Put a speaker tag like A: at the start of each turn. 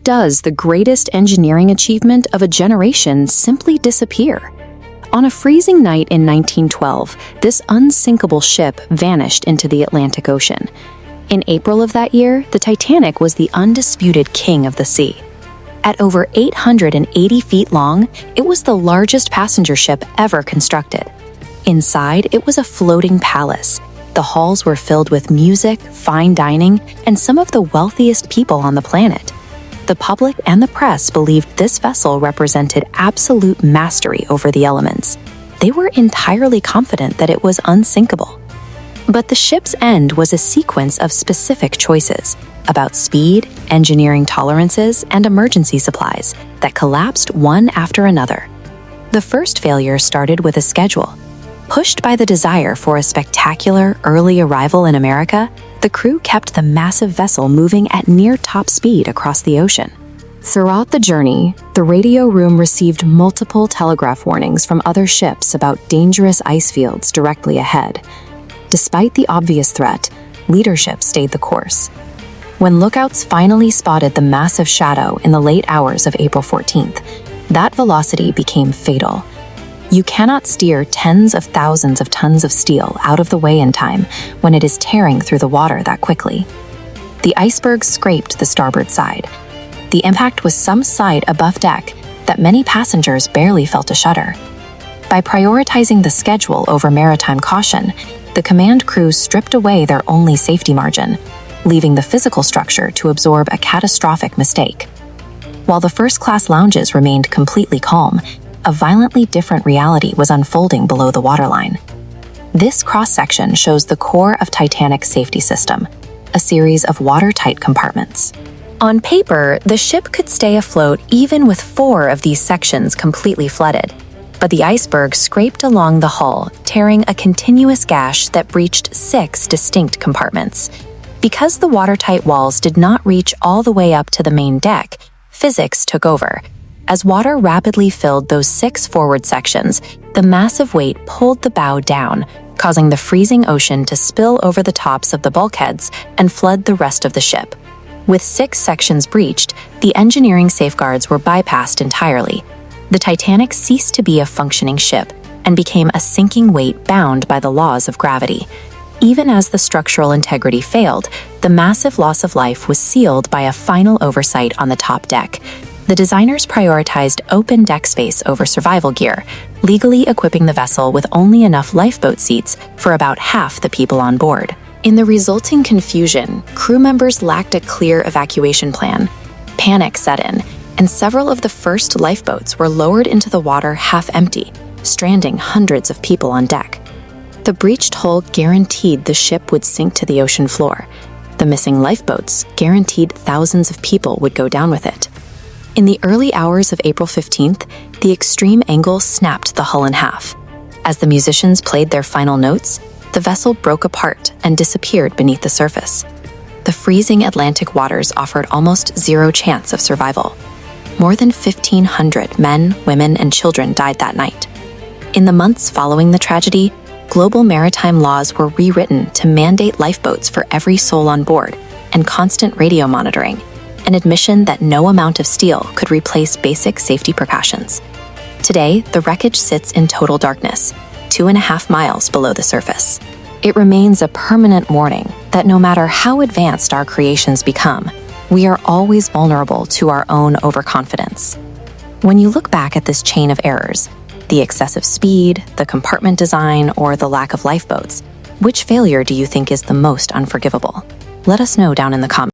A: does the greatest engineering achievement of a generation simply disappear? On a freezing night in 1912, this unsinkable ship vanished into the Atlantic Ocean. In April of that year, the Titanic was the undisputed king of the sea. At over 880 feet long, it was the largest passenger ship ever constructed. Inside, it was a floating palace. The halls were filled with music, fine dining, and some of the wealthiest people on the planet. The public and the press believed this vessel represented absolute mastery over the elements. They were entirely confident that it was unsinkable. But the ship's end was a sequence of specific choices about speed, engineering tolerances, and emergency supplies that collapsed one after another. The first failure started with a schedule. Pushed by the desire for a spectacular early arrival in America, the crew kept the massive vessel moving at near top speed across the ocean. Throughout the journey, the radio room received multiple telegraph warnings from other ships about dangerous ice fields directly ahead. Despite the obvious threat, leadership stayed the course. When lookouts finally spotted the massive shadow in the late hours of April 14th, that velocity became fatal. You cannot steer tens of thousands of tons of steel out of the way in time when it is tearing through the water that quickly. The iceberg scraped the starboard side. The impact was some side above deck that many passengers barely felt a shudder. By prioritizing the schedule over maritime caution, the command crew stripped away their only safety margin, leaving the physical structure to absorb a catastrophic mistake. While the first-class lounges remained completely calm, a violently different reality was unfolding below the waterline. This cross-section shows the core of Titanic's safety system, a series of watertight compartments. On paper, the ship could stay afloat even with 4 of these sections completely flooded, but the iceberg scraped along the hull, tearing a continuous gash that breached 6 distinct compartments. Because the watertight walls did not reach all the way up to the main deck, physics took over. As water rapidly filled those 6 forward sections, the massive weight pulled the bow down, causing the freezing ocean to spill over the tops of the bulkheads and flood the rest of the ship. With 6 sections breached, the engineering safeguards were bypassed entirely. The Titanic ceased to be a functioning ship and became a sinking weight bound by the laws of gravity. Even as the structural integrity failed, the massive loss of life was sealed by a final oversight on the top deck. The designers prioritized open deck space over survival gear, legally equipping the vessel with only enough lifeboat seats for about half the people on board. In the resulting confusion, crew members lacked a clear evacuation plan. Panic set in, and several of the first lifeboats were lowered into the water half-empty, stranding hundreds of people on deck. The breached hull guaranteed the ship would sink to the ocean floor. The missing lifeboats guaranteed thousands of people would go down with it. In the early hours of April 15th, the extreme angle snapped the hull in half. As the musicians played their final notes, the vessel broke apart and disappeared beneath the surface. The freezing Atlantic waters offered almost zero chance of survival. More than 1,500 men, women, and children died that night. In the months following the tragedy, global maritime laws were rewritten to mandate lifeboats for every soul on board and constant radio monitoring, an admission that no amount of steel could replace basic safety precautions. Today, the wreckage sits in total darkness, 2.5 miles below the surface. It remains a permanent warning that no matter how advanced our creations become, we are always vulnerable to our own overconfidence. When you look back at this chain of errors, the excessive speed, the compartment design, or the lack of lifeboats, which failure do you think is the most unforgivable? Let us know down in the comments.